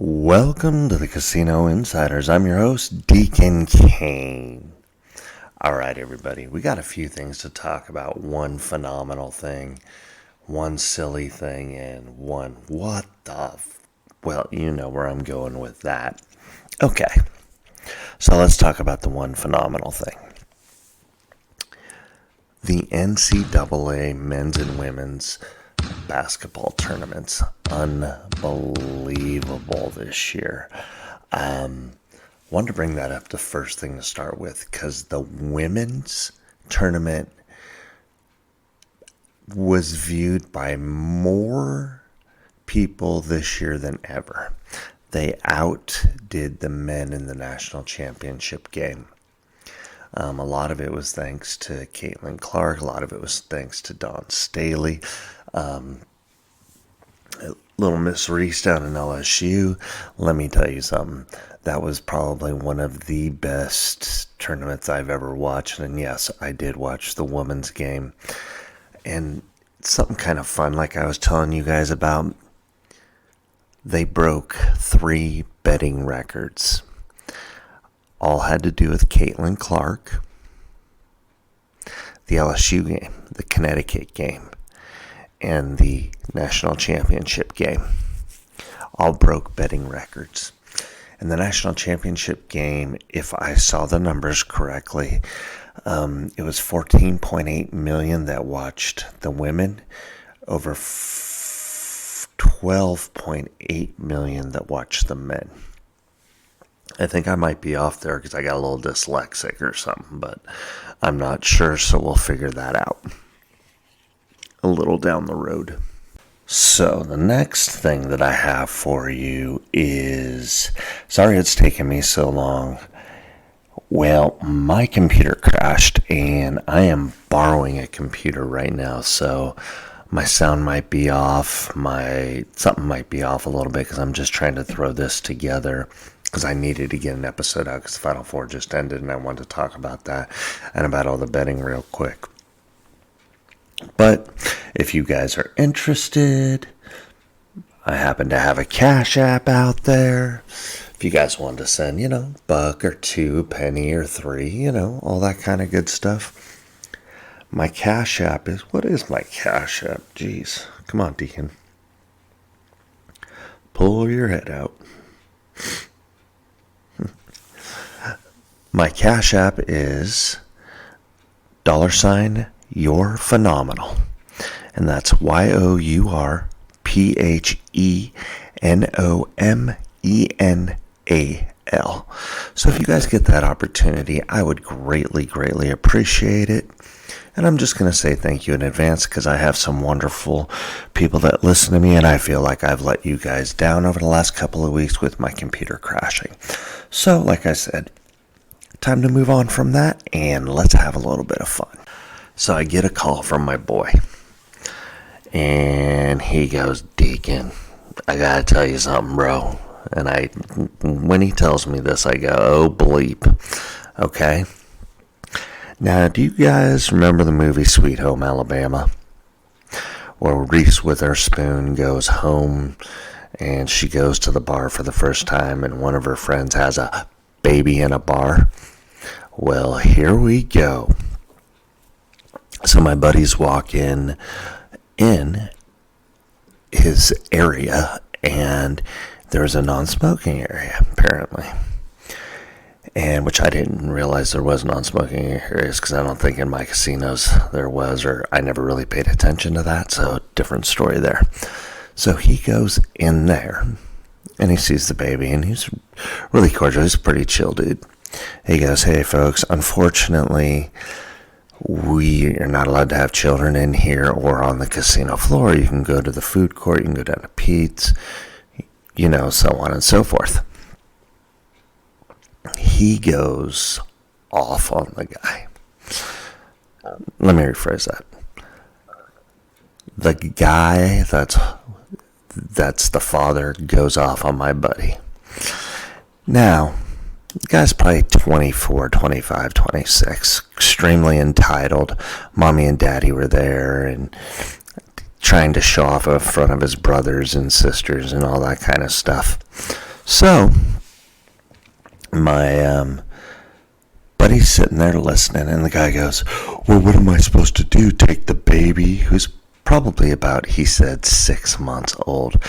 Welcome to the Casino Insiders. I'm your host, Deacon Kane. All right, everybody, we got a few things to talk about. One phenomenal thing, one silly thing, and one well, you know where I'm going with that. Okay, so let's talk about the one phenomenal thing. The NCAA men's and women's basketball tournaments, unbelievable this year. Wanted to bring that up the first thing to start with because the women's tournament was viewed by more people this year than ever. They outdid the men in the national championship game. A lot of it was thanks to Caitlin Clark. A lot of it was thanks to Dawn Staley. Little Miss Reese down in LSU. Let me tell you something. That was probably one of the best tournaments I've ever watched. And yes, I did watch the women's game. And something kind of fun, like I was telling you guys about, they broke 3 betting records. All had to do with Caitlin Clark, the LSU game, the Connecticut game, and the national championship game. All broke betting records. And the national championship game, if I saw the numbers correctly, it was 14.8 million that watched the women, over 12.8 million that watched the men. I think I might be off there because I got a little dyslexic or something, but I'm not sure, so we'll figure that out a little down the road. So the next thing that I have for you is, sorry it's taken me so long. Well, my computer crashed and I am borrowing a computer right now, so my sound might be off, something might be off a little bit because I'm just trying to throw this together because I needed to get an episode out because Final Four just ended and I wanted to talk about that and about all the betting real quick. But if you guys are interested, I happen to have a Cash App out there. If you guys want to send, $1 or $2, penny or $3, all that kind of good stuff. My Cash App is, what is my Cash App? Jeez, come on, Deacon. Pull your head out. My Cash App is $You're Phenomenal. And that's YOURPHENOMENAL. So if you guys get that opportunity, I would greatly, greatly appreciate it. And I'm just going to say thank you in advance because I have some wonderful people that listen to me, and I feel like I've let you guys down over the last couple of weeks with my computer crashing. So, like I said, time to move on from that, and let's have a little bit of fun. So I get a call from my boy, and he goes, Deacon, I gotta tell you something, bro. And when he tells me this, I go, oh, bleep. Okay. Now, do you guys remember the movie Sweet Home Alabama? Where Reese Witherspoon goes home, and she goes to the bar for the first time, and one of her friends has a baby in a bar? Well, here we go. So my buddies walk in his area, and there's a non-smoking area, apparently. And which I didn't realize there was non-smoking areas because I don't think in my casinos there was, or I never really paid attention to that, so different story there. So he goes in there, and he sees the baby, and he's really cordial. He's a pretty chill dude. He goes, hey, folks, unfortunately, we are not allowed to have children in here or on the casino floor. You can go to the food court, you can go down to Pete's, so on and so forth. He goes off on the guy. Let me rephrase that. The guy that's the father goes off on my buddy. Now, the guy's probably 24, 25, 26, extremely entitled. Mommy and daddy were there and trying to show off in front of his brothers and sisters and all that kind of stuff. So, my buddy's sitting there listening, and the guy goes, well, what am I supposed to do? Take the baby, who's probably about, he said, 6 months old.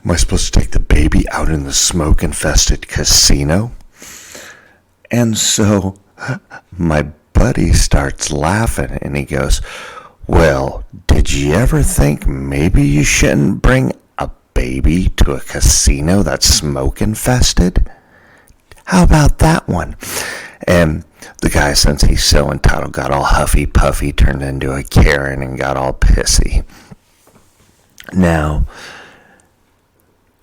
Am I supposed to take the baby out in the smoke-infested casino? And so my buddy starts laughing, and he goes, well, did you ever think maybe you shouldn't bring a baby to a casino that's smoke-infested? How about that one? And the guy, since he's so entitled, got all huffy puffy, turned into a Karen, and got all pissy. Now,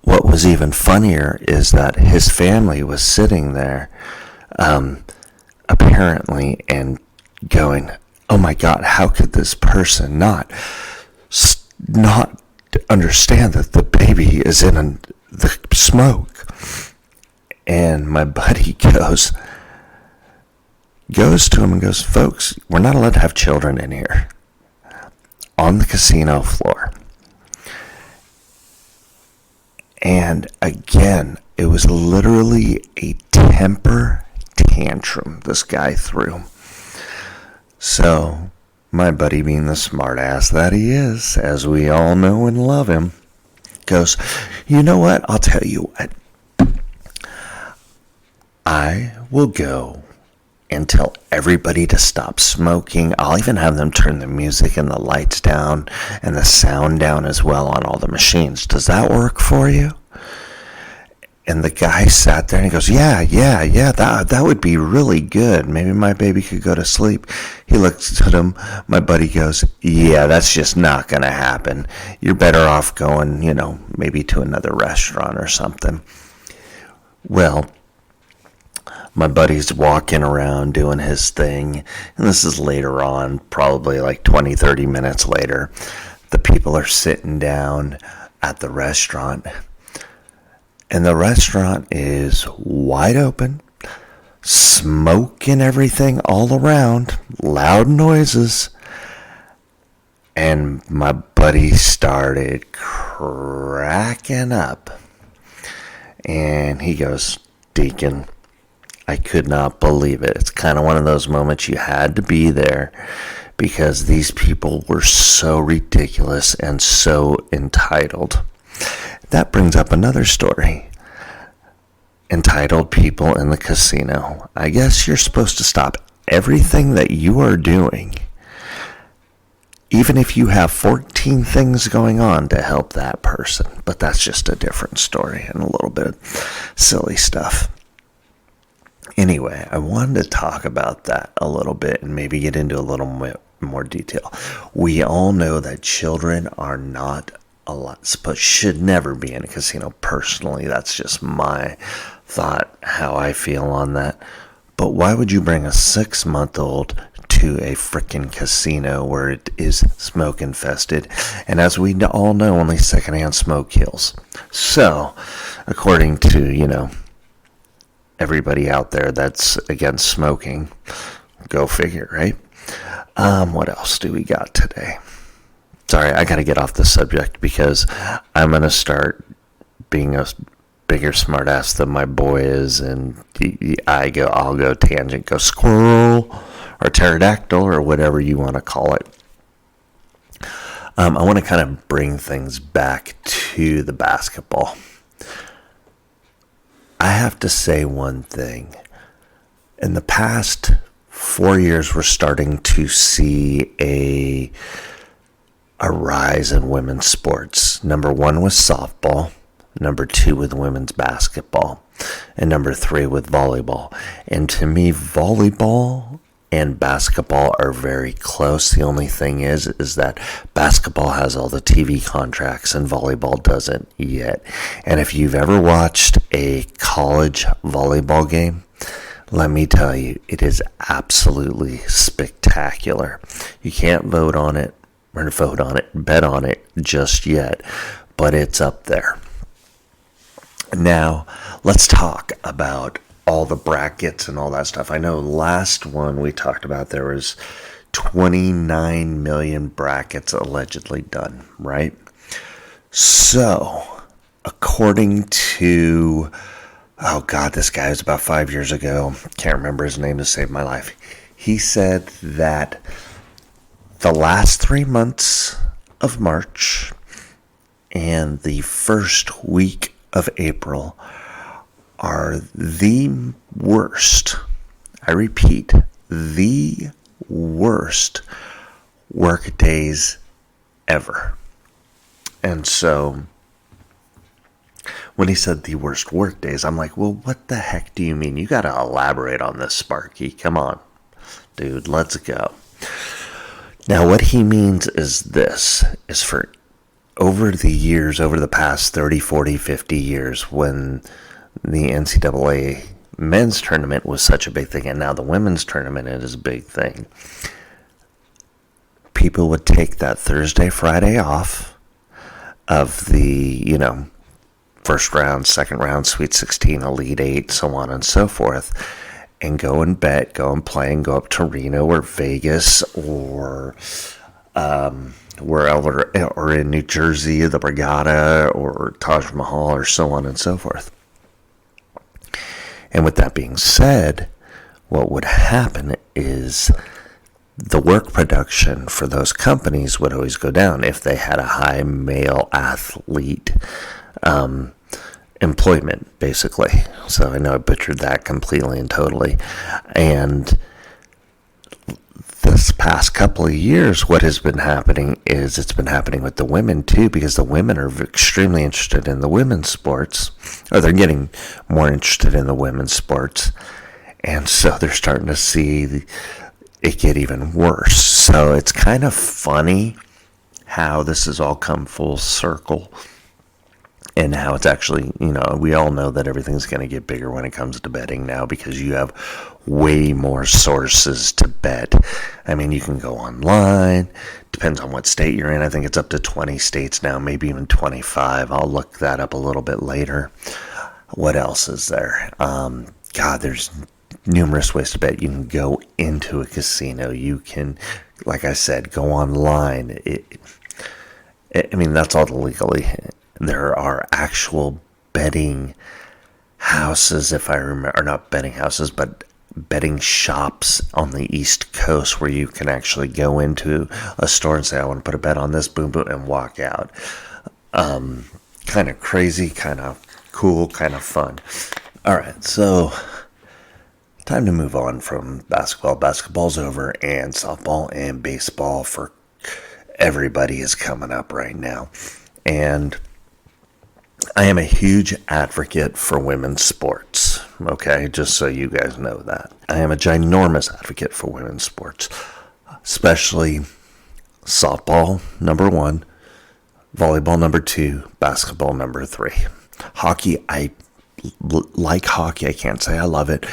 what was even funnier is that his family was sitting there, apparently, and going, oh my God, how could this person not understand that the baby is in the smoke? And my buddy goes to him and goes, folks, we're not allowed to have children in here on the casino floor. And again, it was literally a temper tantrum this guy threw. So my buddy, being the smart ass that he is, as we all know and love him, goes, you know what? I'll tell you what. I will go and tell everybody to stop smoking. I'll even have them turn the music and the lights down and the sound down as well on all the machines. Does that work for you? And the guy sat there and he goes, yeah, that would be really good. Maybe my baby could go to sleep. He looks at him. My buddy goes, yeah, that's just not going to happen. You're better off going, maybe to another restaurant or something. Well, my buddy's walking around doing his thing, and this is later on, probably like 20, 30 minutes later. The people are sitting down at the restaurant, and the restaurant is wide open, smoke and everything all around, loud noises, and my buddy started cracking up, and he goes, Deacon, I could not believe it. It's kind of one of those moments you had to be there because these people were so ridiculous and so entitled. That brings up another story. Entitled people in the casino. I guess you're supposed to stop everything that you are doing, even if you have 14 things going on to help that person. But that's just a different story and a little bit of silly stuff. Anyway, I wanted to talk about that a little bit and maybe get into a little more detail. We all know that children are not should never be in a casino. Personally, that's just my thought, how I feel on that. But why would you bring a 6-month-old to a freaking casino where it is smoke infested? And as we all know, only secondhand smoke kills. So, according to, everybody out there that's against smoking, go figure, right? What else do we got today? Sorry, I gotta get off the subject because I'm gonna start being a bigger smartass than my boy is, and I'll go tangent, go squirrel or pterodactyl or whatever you want to call it. I want to kind of bring things back to the basketball. I have to say one thing. In the past 4 years, we're starting to see a rise in women's sports. Number 1 was softball. Number 2 with women's basketball. And number 3 with volleyball. And to me, volleyball and basketball are very close. The only thing is that basketball has all the TV contracts and volleyball doesn't yet. And if you've ever watched a college volleyball game, let me tell you, it is absolutely spectacular. You can't bet on it just yet, but it's up there. Now, let's talk about all the brackets and all that stuff. I know last one we talked about there was 29 million brackets allegedly done, right? So, according to oh God, this guy was about 5 years ago. Can't remember his name to save my life. He said that the last 3 months of March and the first week of April are the worst. I repeat, the worst work days ever. And so when he said the worst work days, I'm like, well, what the heck do you mean? You got to elaborate on this, Sparky. Come on, dude, let's go. Now, what he means is this, is for over the years, over the past 30, 40, 50 years, when the NCAA men's tournament was such a big thing, and now the women's tournament is a big thing, people would take that Thursday, Friday off of the, first round, second round, Sweet 16, Elite 8, so on and so forth, and go and bet, go and play, and go up to Reno or Vegas or wherever, or in New Jersey, the Borgata or Taj Mahal or so on and so forth. And with that being said, what would happen is the work production for those companies would always go down if they had a high male athlete employment, basically. So I know I butchered that completely and totally. And this past couple of years, what has been happening is it's been happening with the women too, because the women are extremely interested in the women's sports, or they're getting more interested in the women's sports. And so they're starting to see it get even worse. So it's kind of funny how this has all come full circle, and how it's actually, we all know that everything's going to get bigger when it comes to betting now, because you have way more sources to bet. I mean, you can go online, depends on what state you're in. I think it's up to 20 states now, maybe even 25. I'll look that up a little bit later. What else is there? God, there's numerous ways to bet. You can go into a casino. You can, like I said, go online. That's all legally. There are actual betting houses, if I remember, or not betting houses, but betting shops on the East Coast where you can actually go into a store and say, I want to put a bet on this, boom, boom, and walk out. Kind of crazy, kind of cool, kind of fun. All right, so time to move on from basketball. Basketball's over, and softball and baseball for everybody is coming up right now. And I am a huge advocate for women's sports, okay? Just so you guys know that. I am a ginormous advocate for women's sports, especially softball, number 1, volleyball, number 2, basketball, number 3. Hockey, I like hockey. I can't say I love it,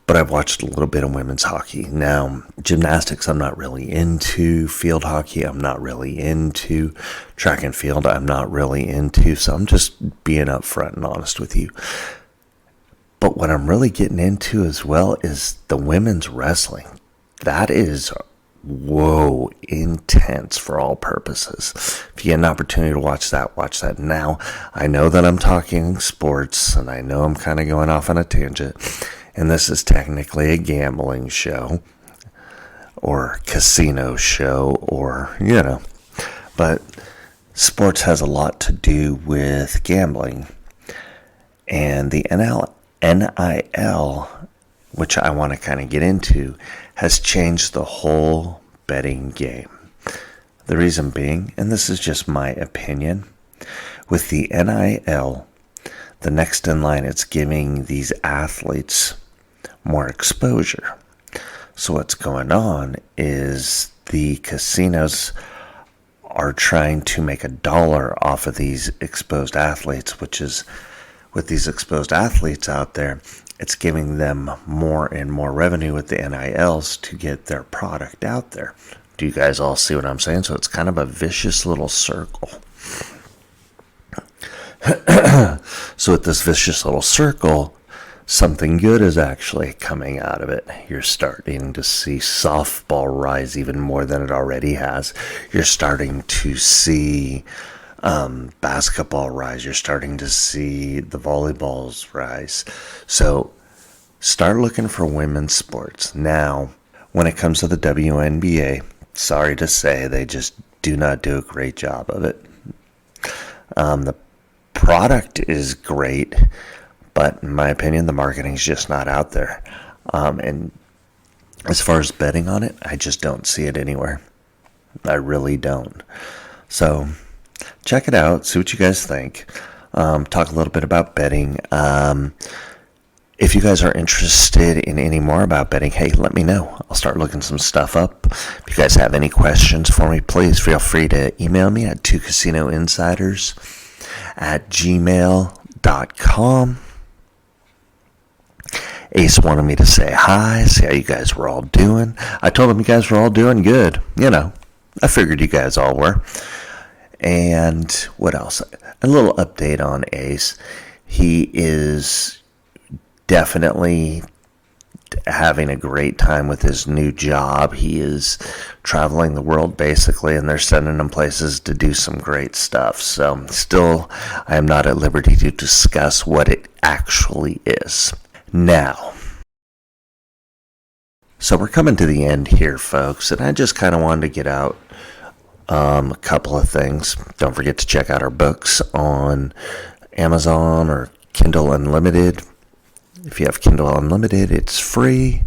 but I've watched a little bit of women's hockey. Now, gymnastics, I'm not really into. Field hockey, I'm not really into. Track and field, I'm not really into. So I'm just being upfront and honest with you. But what I'm really getting into as well is the women's wrestling. That is, intense for all purposes. If you get an opportunity to watch that. Now, I know that I'm talking sports, and I know I'm kind of going off on a tangent. And this is technically a gambling show or casino show, or, but sports has a lot to do with gambling. And the NIL, which I want to kind of get into, has changed the whole betting game. The reason being, and this is just my opinion, with the NIL, the next in line, it's giving these athletes more exposure. So what's going on is the casinos are trying to make $1 off of these exposed athletes, which is, with these exposed athletes out there, it's giving them more and more revenue with the NILs to get their product out there. Do you guys all see what I'm saying? So it's kind of a vicious little circle. So with this vicious little circle, something good is actually coming out of it. You're starting to see softball rise even more than it already has. You're starting to see Basketball rise. You're starting to see the volleyballs rise. So start looking for women's sports. Now, when it comes to the WNBA, sorry to say, they just do not do a great job of it. The product is great, but in my opinion, the marketing is just not out there. And as far as betting on it, I just don't see it anywhere. I really don't. So check it out. See what you guys think. Talk a little bit about betting. If you guys are interested in any more about betting, hey, let me know. I'll start looking some stuff up. If you guys have any questions for me, please feel free to email me at 2casinoinsiders@gmail.com. Ace wanted me to say hi, see how you guys were all doing. I told him you guys were all doing good. I figured you guys all were. And what else? A little update on Ace. He is definitely having a great time with his new job. He is traveling the world basically, and they're sending him places to do some great stuff. So still, I am not at liberty to discuss what it actually is. Now, so we're coming to the end here, folks, and I just kind of wanted to get out a couple of things. Don't forget to check out our books on Amazon or Kindle Unlimited. If you have Kindle Unlimited, it's free.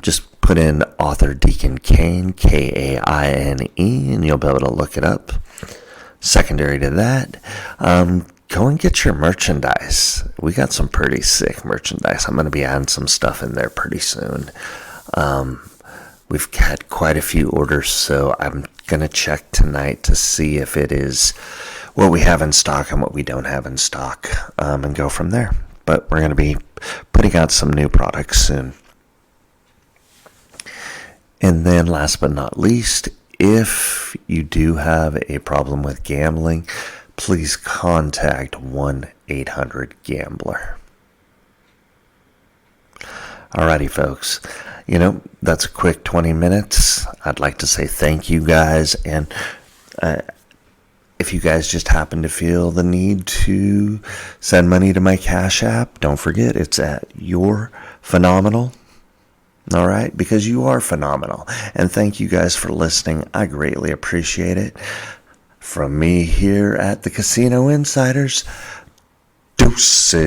Just put in author Deacon Cain, Kaine, and you'll be able to look it up. Secondary to that, go and get your merchandise. We got some pretty sick merchandise. I'm going to be adding some stuff in there pretty soon. We've had quite a few orders, so I'm going to check tonight to see if it is what we have in stock and what we don't have in stock, and go from there. But we're going to be putting out some new products soon. And then last but not least, if you do have a problem with gambling, please contact 1-800-GAMBLER. Alrighty, folks. That's a quick 20 minutes. I'd like to say thank you guys. And if you guys just happen to feel the need to send money to my Cash App, don't forget it's at You're Phenomenal. All right? Because you are phenomenal. And thank you guys for listening. I greatly appreciate it. From me here at the Casino Insiders, deuces.